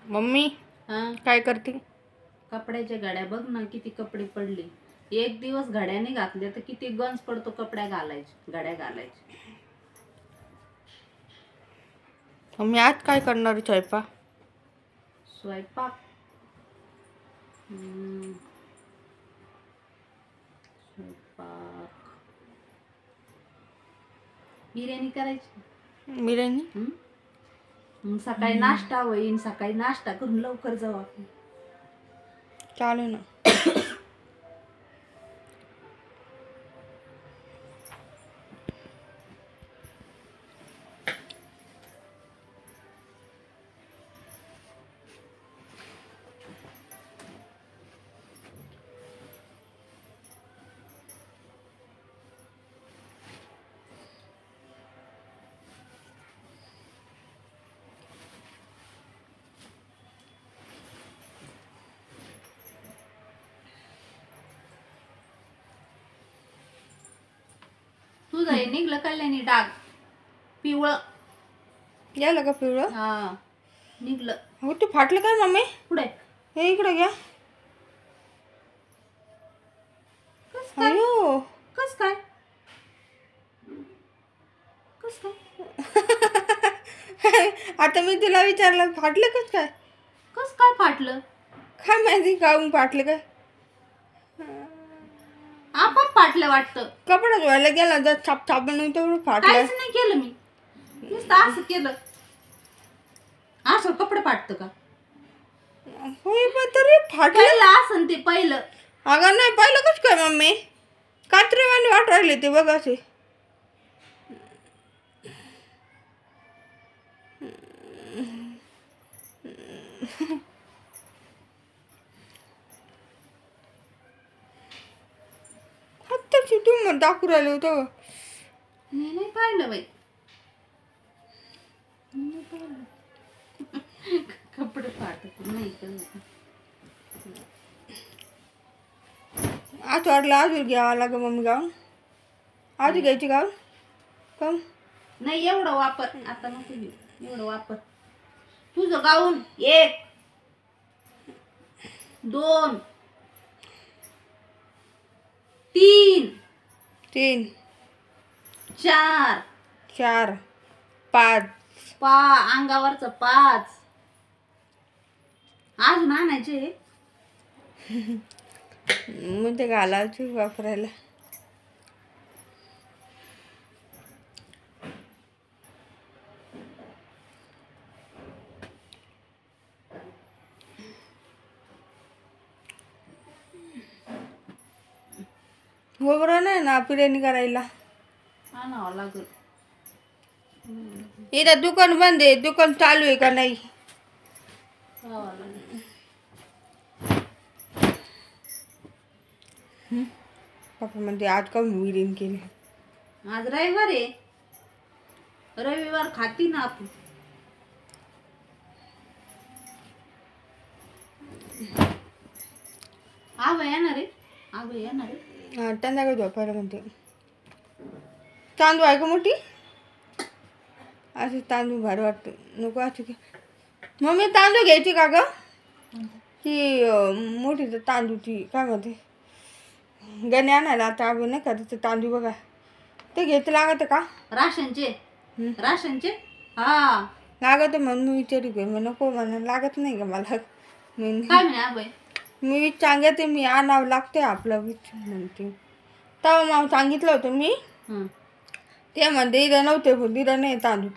Mummy हा काय करते? कपड्याच्या घड्या बघ ना, किती कपडे पडले. एक दिवस घड्याने घातले तर किती गंज पडतो कपड्या घालायचे, घड्या घालायचे. मम्मी आज काय करणार स्वयंपाक? स्वयंपाक स्वयंपाक बिर्याणी करायची. बिर्याणी मग सकाळी नाश्ता होईन, सकाळी नाश्ता करून लवकर जाऊ आपण. चालेल ना. तुझं हे निघलं कल्याणी डाग पिवळं. याला का पिवळं? हा निघलं. हो ते फाटलं काय मम्मी? पुढे हे इकडे घ्या. कस काय? अयो कस काय? कस काय? आता मी तुला विचारलं फाटलं कस काय? कस काय फाटलं? काय माहिती काहून फाटलं काय? आपण फाटलं वाटतं. कपडा धुवायला गेला तर छाप छाप बनवून तेवढं फाटलं. काहीच नाही केलं मी, नुसतं असं केलं. असं कपडे फाटतं का? होय पण तरी फाटलं. पहिलं असं ते पहिलं. अगं नाही पाहिलं कस काय मम्मी? कात्रीवाणी वाट राहिले ते बघ असे. हत्याची तू दाखवू राहिले होतं. मी नाही पाहिलं बाई, मी नाही पाहिलं. कपडे फाटत नाही कळलं. आज वाटलं अजून घ्यावं लागेल मम्मी गाऊन. आज घ्यायची गाऊन कम नाही एवढं वापर आता नको घेऊ. एवढं वापर तुझं गाऊन. 1 2 3 3 4 4 5 अंगावरचं 5 अजून आणायचे. मग ते घालायची वापरायला. हो बरं नाही ना बिर्याणी करायला. आणावं लागल. इथं दुकान बंद आहे. दुकान चालू आहे का नाही? पप्पा म्हणते आज का बिर्याणी केली. आज रविवार आहे, रविवार खाती ना आपण. आव येणार रे, आव येणार रे. हा त्यांना काय झोपायला म्हणते. तांदूळ आहे का मोठी? असे तांदूळ भारी वाटते. नको असे की मम्मी तांदूळ घ्यायची का ग? ती मोठी तर तांदूळची काय म्हणते गणे आणायला आता आपण नाही का तिचं तांदूळ बघा ते घ्यायचं लागतं का? राशनचे राशनचे हा लागत म्हणून मी विचारू घे मग नको म्हणा लागत नाही का मला. काय म्हणे आबाई? मी सांगते मी आणावं लागते आपलं वीज म्हणते. तेव्हा मग सांगितलं होतं मी. ते म्हणते इथं नव्हते दिलं नाही तांदूळ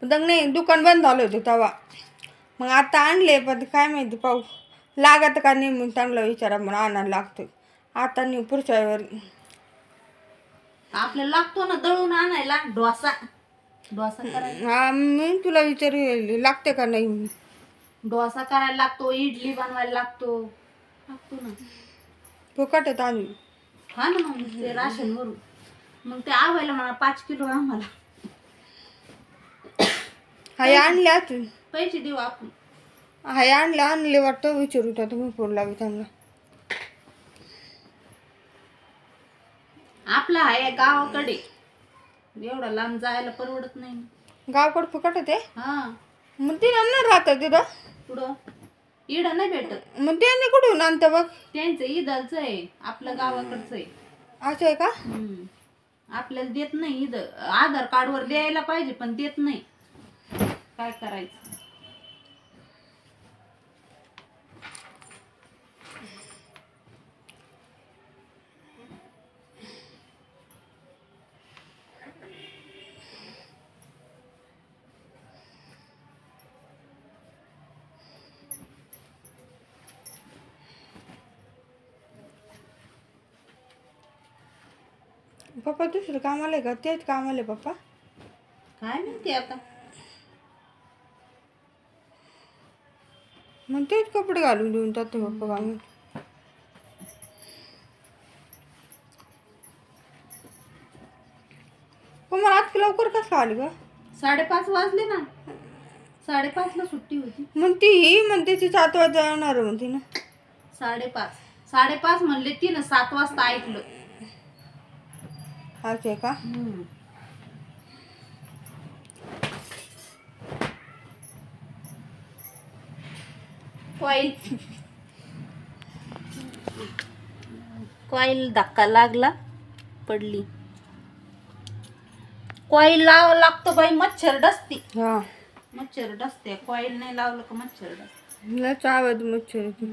पण नाही दुकान बंद झालं होतं तेव्हा. मग आता आणले पण काय माहिती पाहू लागत का नाही. मग चांगला विचारा म्हणून आणायला लागतं. आता नाही पुढच्या वेळी आपल्याला लागतो ना दळून आणायला. डोसा करायला. हा मी तुला विचारू लागते का नाही. डोसा करायला लागतो, इडली बनवायला लागतो ना. फुकट आहे तांदूळ. हा ना मग ते राशन वरून मग ते आवायला म्हणा 5 किलो आम्हाला. हाय आणले अजून पैसे देऊ आपण. हाय आणले वाटतं विचारू का तुम्ही फोन लावी चांगला. आपला आहे गावाकडे, एवढा लांब जायला परवडत नाही. गावाकडे फुकट आहे ते. हा मग ती नाही राहत तिथं. पुढं इड नाही भेटत. मग त्यांनी कुठून आणतं बघ? त्यांचं ईदचं आहे, आपलं गावाकडचं आहे. असं आहे का? आपल्याला देत नाही ईद. आधार कार्डवर द्यायला पाहिजे पण देत नाही. काय करायचं? पप्पा दुसरं कामाला आहे का? तेच कामाला आहे पप्पा? काय माहिती आता. मग तेच कपडे घालून देऊन जाते पप्पा कामाला. मग आज लवकर कसं आली ग? 5:30 वाजले ना. 5:30 ला सुट्टी होती. मग ती म्हणते ती 7 वाजता येणार म्हणते ना. 5:30 म्हणले ती ना. 7 वाजता ऐकलं. असं आहे का? कॉईल धक्का लागला, पडली. कॉईल लावावं लागतं बाई, मच्छर डसती. हा, मच्छर डसते. कॉईल नाही लावलं का मच्छर डसते. लच आवाज मच्छर येतो.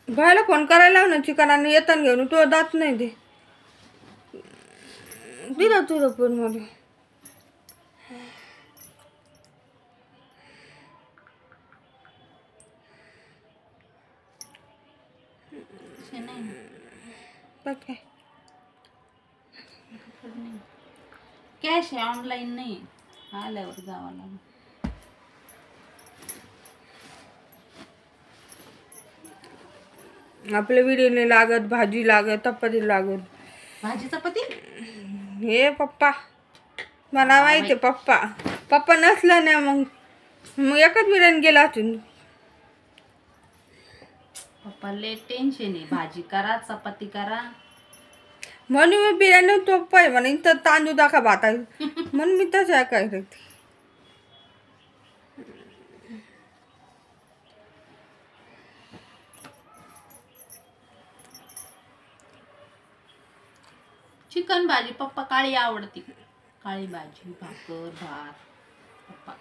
भायला फोन करायला लाव ना, चिकनाने येताना घेऊन. तो दात नाही दे दिला तुझं फोन मध्ये. काय कॅश आहे, ऑनलाईन नाही. आल्यावर जावं लागेल. आपल्या व्हिडिओ नाही लागत, भाजी लागत, चपाती लागत. भाजी चपाती हे पप्पा मला माहिती आहे. पप्पा नसलं ना मग एकच बिर्याणी गेला असून. पप्पाला टेन्शन आहे. भाजी करा, चपाती करा. म्हणून मी बिर्याणी सोपं आहे म्हणून तर तांदूळ दाखवा भात आहे म्हणून मी तसं काय करते. चिकन भाजी पप्पा काळी आवडती. काळी भाजी, भाकर, भात. पप्पा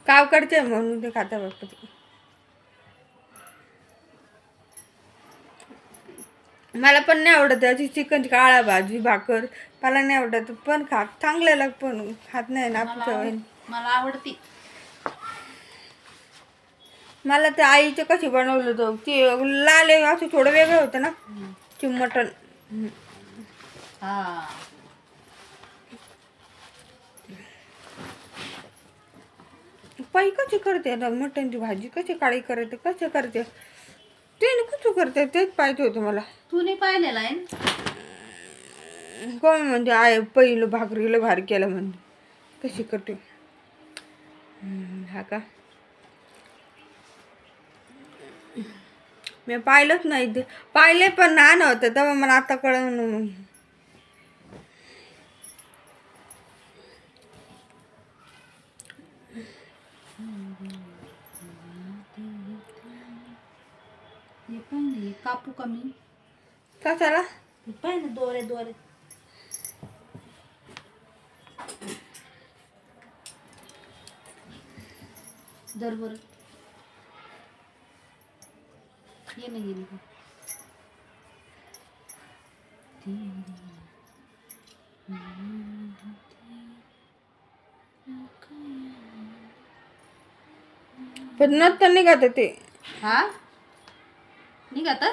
गावकडचे म्हणून ते खाता बघतो. मला पण नाही आवडत त्याची चिकनची काळा भाजी भाकर. मला नाही आवडत पण चांगलं लाग पण खात नाही ना. मला आवडती. मला ते आईचं कशी बनवलं होतं ते लाल असं थोडं वेगळं होतं ना ते मटण. हा, पाई कशी करते मटणची भाजी कशी काळी करते कसे करते ते कसं करते तेच पाहिजे होतं मला. तू नाही पाहिलेलं आहे. कोण म्हणजे आहे पहिलं भाकरीला भारी केलं म्हणजे कशी करते. हा का मी पाहिलंच नाही. ते पाहिले पण ना नव्हतं तेव्हा मला आता कळलं. कापू कमी कशाला पाय ना. दोरे दरबर ये ना गेली का. पण नंतर निघत ते. हा निघात.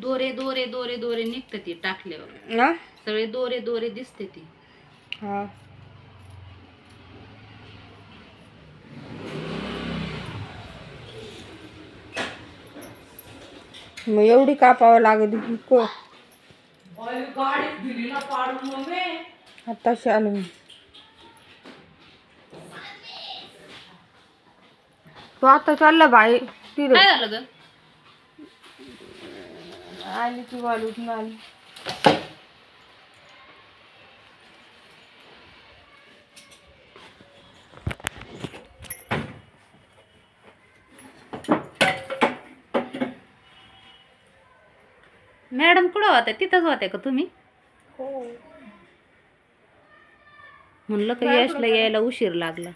दोरे दोरे दोरे दोरे निघते ती टाकल्यावर, ना सगळे दोरे दोरे दिसते ती. हा मग एवढी कापावं लागत होती को आताशी आलो मी. तो आता चालला बाहेर तिथे काय झालं ग? आली ती वालून आली. मॅडम कुठं होत्या? तिथंच होत्या का तुम्ही? हो म्हणलं का यशला यायला उशीर लागला.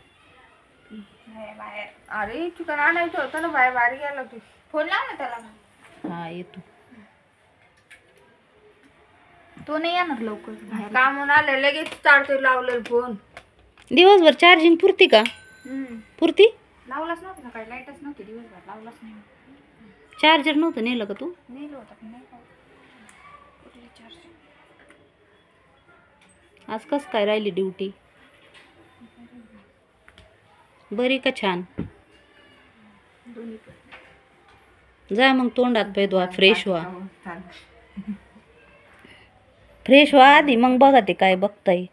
बाहेर अरे चिकन आणायचं होतं ना, बाहेर गेला तू. फोन लाव ना त्याला. हा येतो. तो नाही येणार लवकर, कामून आले लगेच चार्जर लावलं फोन. दिवसभर चार्जिंग पुरती का? पुरती? लावलाच नव्हतं ना, काही लाईटच नव्हती दिवसभर, लावलाच नाही. चार्जर नव्हतं नेलं का तू? नेलं होतं पण नाही कुठले चार्जर. आज कस काय राहिली ड्युटी? बरी का छान? जा मग तोंडात पाय धुवा, फ्रेश व्हा. फ्रेश व्हा आधी, मग बघा ते काय बघताय.